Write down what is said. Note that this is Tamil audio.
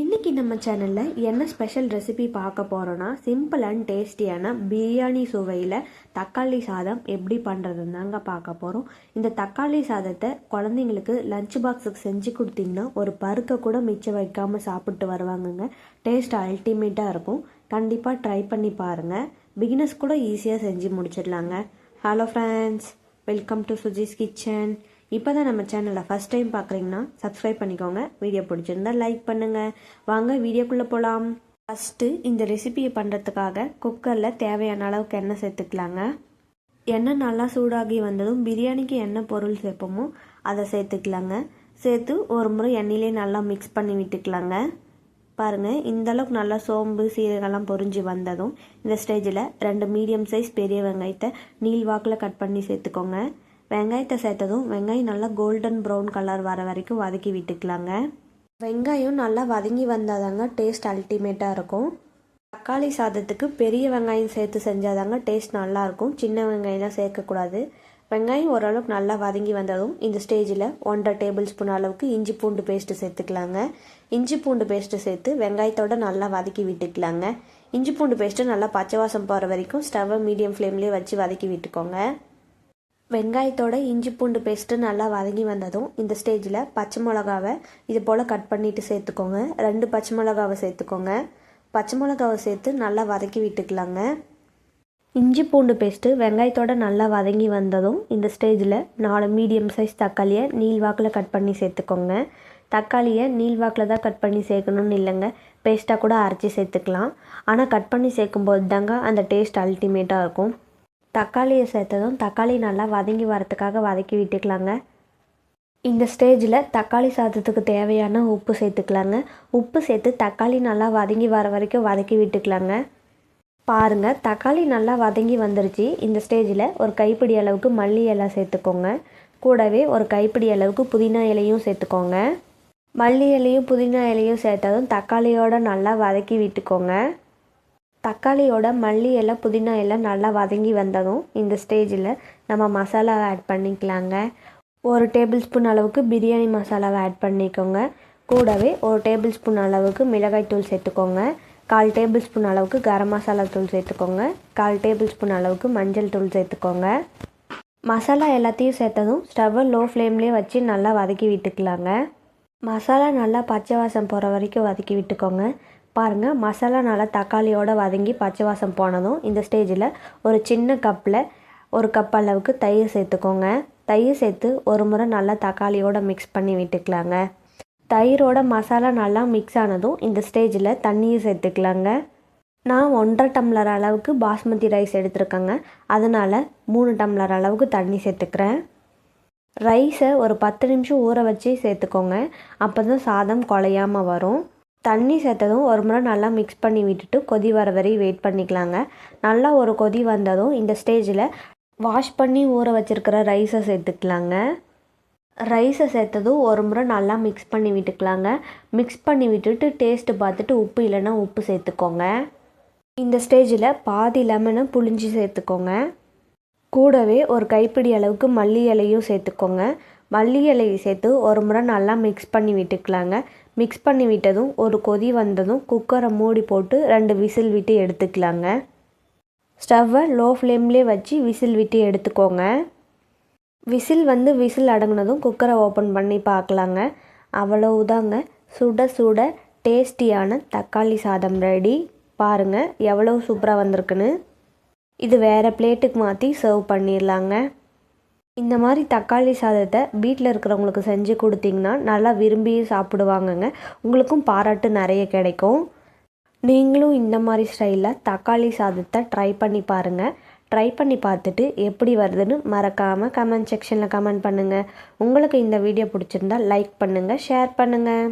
இன்றைக்கி நம்ம சேனலில் என்ன ஸ்பெஷல் ரெசிபி பார்க்க போகிறோன்னா, சிம்பிள் அண்ட் டேஸ்டியான பிரியாணி சுவையில் தக்காளி சாதம் எப்படி பண்ணுறதுன்னு தாங்க பார்க்க போகிறோம். இந்த தக்காளி சாதத்தை குழந்தைங்களுக்கு லஞ்ச் பாக்ஸுக்கு செஞ்சு கொடுத்தீங்கன்னா ஒரு பருக்க கூட மிச்சம் வைக்காமல் சாப்பிட்டு வருவாங்கங்க. டேஸ்ட் அல்டிமேட்டாக இருக்கும். கண்டிப்பாக ட்ரை பண்ணி பாருங்கள். பிகினர்ஸ் கூட ஈஸியாக செஞ்சு முடிச்சிடலாங்க. Hello friends, welcome to Suji's kitchen. இப்போ தான் நம்ம சேனலை ஃபஸ்ட் டைம் பார்க்குறீங்கன்னா சப்ஸ்கிரைப் பண்ணிக்கோங்க. வீடியோ பிடிச்சிருந்தா லைக் பண்ணுங்கள். வாங்க வீடியோக்குள்ளே போகலாம். ஃபஸ்ட்டு இந்த ரெசிபியை பண்ணுறதுக்காக குக்கரில் தேவையான அளவுக்கு எண்ணெய் சேர்த்துக்கலாங்க. எண்ணெய் நல்லா சூடாகி வந்ததும் பிரியாணிக்கு என்ன பொருள் சேர்ப்போமோ அதை சேர்த்துக்கலாங்க. சேர்த்து ஒரு முறை எண்ணெயிலே நல்லா மிக்ஸ் பண்ணி விட்டுக்கலாங்க. பாருங்கள், இந்தளவுக்கு நல்லா சோம்பு சீரகெல்லாம் பொரிஞ்சு வந்ததும் இந்த ஸ்டேஜில் 2 மீடியம் சைஸ் பெரிய வெங்காயத்தை நீள்வாக்கில் கட் பண்ணி சேர்த்துக்கோங்க. வெங்காயத்தை சேர்த்ததும் வெங்காயம் நல்லா கோல்டன் ப்ரௌன் கலர் வர வரைக்கும் வதக்கி விட்டுக்கலாங்க. வெங்காயம் நல்லா வதங்கி வந்தாதாங்க டேஸ்ட் அல்டிமேட்டாக இருக்கும். தக்காளி சாதத்துக்கு பெரிய வெங்காயம் சேர்த்து செஞ்சாதாங்க டேஸ்ட் நல்லாயிருக்கும். சின்ன வெங்காயம்லாம் சேர்க்கக்கூடாது. வெங்காயம் ஓரளவுக்கு நல்லா வதங்கி வந்ததும் இந்த ஸ்டேஜில் 1.5 டேபிள் ஸ்பூன் அளவுக்கு இஞ்சி பூண்டு பேஸ்ட்டு சேர்த்துக்கலாங்க. இஞ்சி பூண்டு பேஸ்ட்டு சேர்த்து வெங்காயத்தோடு நல்லா வதக்கி விட்டுக்கலாங்க. இஞ்சி பூண்டு பேஸ்ட்டு நல்லா பச்சை வாசம் போகிற வரைக்கும் ஸ்டவ்வை மீடியம் ஃப்ளேம்லேயே வச்சு வதக்கி விட்டுக்கோங்க. வெங்காயத்தோட இஞ்சி பூண்டு பேஸ்ட்டு நல்லா வதங்கி வந்ததும் இந்த ஸ்டேஜில் பச்சை மிளகாவை இது போல் கட் பண்ணிவிட்டு சேர்த்துக்கோங்க. 2 பச்சை மிளகாவை சேர்த்துக்கோங்க. பச்சை மிளகாவை சேர்த்து நல்லா வதக்கி விட்டுக்கலாங்க. இஞ்சி பூண்டு பேஸ்ட்டு வெங்காயத்தோட நல்லா வதங்கி வந்ததும் இந்த ஸ்டேஜில் 4 மீடியம் சைஸ் தக்காளியை நீள்வாக்கில் கட் பண்ணி சேர்த்துக்கோங்க. தக்காளியை நீள்வாக்கில் தான் கட் பண்ணி சேர்க்கணும்னு இல்லைங்க, பேஸ்ட்டாக கூட அரைச்சி சேர்த்துக்கலாம். ஆனால் கட் பண்ணி சேர்க்கும்போது தாங்க அந்த டேஸ்ட் அல்டிமேட்டாக இருக்கும். தக்காளியை சேர்த்ததும் தக்காளி நல்லா வதங்கி வரத்துக்காக வதக்கி விட்டுக்கலாங்க. இந்த ஸ்டேஜில் தக்காளி சாதத்துக்கு தேவையான உப்பு சேர்த்துக்கலாங்க. உப்பு சேர்த்து தக்காளி நல்லா வதங்கி வர வரைக்கும் வதக்கி விட்டுக்கலாங்க. பாருங்கள், தக்காளி நல்லா வதங்கி வந்துருச்சு. இந்த ஸ்டேஜில் ஒரு கைப்பிடி அளவுக்கு மல்லி இலை சேர்த்துக்கோங்க. கூடவே ஒரு கைப்பிடி அளவுக்கு புதினா இலையும் சேர்த்துக்கோங்க. மல்லி இலையும் புதினா இலையும் சேர்த்ததும் தக்காளியோடு நல்லா வதக்கி விட்டுக்கோங்க. தக்காளியோட மல்லி இலை புதினா எல்லாம் நல்லா வதங்கி வந்ததும் இந்த ஸ்டேஜில் நம்ம மசாலாவை ஆட் பண்ணிக்கலாங்க. 1 டேபிள் ஸ்பூன் அளவுக்கு பிரியாணி மசாலாவை ஆட் பண்ணிக்கோங்க. கூடவே 1 டேபிள் ஸ்பூன் அளவுக்கு மிளகாய் தூள் சேர்த்துக்கோங்க. 1/4 டேபிள் ஸ்பூன் அளவுக்கு கரம் மசாலா தூள் சேர்த்துக்கோங்க. 1/4 டேபிள் ஸ்பூன் அளவுக்கு மஞ்சள் தூள் சேர்த்துக்கோங்க. மசாலா எல்லாத்தையும் சேர்த்ததும் ஸ்டவ்வை லோ ஃப்ளேம்லேயே வச்சு நல்லா வதக்கி விட்டுக்கலாங்க. மசாலா நல்லா பச்சை வாசம் போகிற வரைக்கும் வதக்கி விட்டுக்கோங்க. பாருங்கள், மசாலா நல்லா தக்காளியோடு வதங்கி பச்சை வாசம் போனதும் இந்த ஸ்டேஜில் ஒரு சின்ன கப்பில் 1 கப் அளவுக்கு தயிர் சேர்த்துக்கோங்க. தயிர் சேர்த்து ஒரு முறை நல்லா தக்காளியோடு மிக்ஸ் பண்ணி விட்டுக்கலாங்க. தயிரோட மசாலா நல்லா மிக்ஸ் ஆனதும் இந்த ஸ்டேஜில் தண்ணியை சேர்த்துக்கலாங்க. நான் 1.5 டம்ளர் அளவுக்கு பாஸ்மதி ரைஸ் எடுத்துருக்கேங்க. அதனால் 3 டம்ளர் அளவுக்கு தண்ணி சேர்த்துக்கிறேன். ரைஸை ஒரு 10 நிமிஷம் ஊற வச்சு சேர்த்துக்கோங்க. அப்போ தான் சாதம் குழையாமல் வரும். தண்ணி சேர்த்ததும் ஒரு முறை நல்லா மிக்ஸ் பண்ணி விட்டுட்டு கொதி வர வரை வெயிட் பண்ணிக்கலாங்க. நல்லா ஒரு கொதி வந்ததும் இந்த ஸ்டேஜில் வாஷ் பண்ணி ஊற வச்சுருக்கிற ரைஸை சேர்த்துக்கலாங்க. ரைஸை சேர்த்ததும் ஒரு முறை நல்லா மிக்ஸ் பண்ணி விட்டுக்கலாங்க. மிக்ஸ் பண்ணி விட்டுட்டு டேஸ்ட்டு பார்த்துட்டு உப்பு இல்லைன்னா உப்பு சேர்த்துக்கோங்க. இந்த ஸ்டேஜில் பாதி லெமனை புழிஞ்சி சேர்த்துக்கோங்க. கூடவே ஒரு கைப்பிடி அளவுக்கு மல்லி இலையும் சேர்த்துக்கோங்க. மல்லி இலையை சேர்த்து ஒரு முறை நல்லா மிக்ஸ் பண்ணி விட்டுக்கலாங்க. மிக்ஸ் பண்ணி விட்டதும் ஒரு கொதி வந்ததும் குக்கரை மூடி போட்டு 2 விசில் விட்டு எடுத்துக்கலாங்க. ஸ்டவ்வை லோ ஃப்ளேம்லேயே வச்சு விசில் விட்டு எடுத்துக்கோங்க. விசில் அடங்கினதும் குக்கரை ஓப்பன் பண்ணி பார்க்கலாங்க. அவ்வளவுதாங்க, சுட சுட டேஸ்டியான தக்காளி சாதம் ரெடி. பாருங்கள் எவ்வளோ சூப்பராக வந்திருக்குன்னு. இது வேறு பிளேட்டுக்கு மாற்றி சர்வ் பண்ணிடலாங்க. இந்த மாதிரி தக்காளி சாதத்தை வீட்டில் இருக்கிறவங்களுக்கு செஞ்சு கொடுத்தீங்கன்னா நல்லா விரும்பி சாப்பிடுவாங்கங்க. உங்களுக்கும் பாராட்டு நிறைய கிடைக்கும். நீங்களும் இந்த மாதிரி ஸ்டைலில் தக்காளி சாதத்தை ட்ரை பண்ணி பாருங்கள். ட்ரை பண்ணி பார்த்துட்டு எப்படி வருதுன்னு மறக்காமல் கமெண்ட் செக்ஷனில் கமெண்ட் பண்ணுங்கள். உங்களுக்கு இந்த வீடியோ பிடிச்சிருந்தா லைக் பண்ணுங்கள், ஷேர் பண்ணுங்கள்.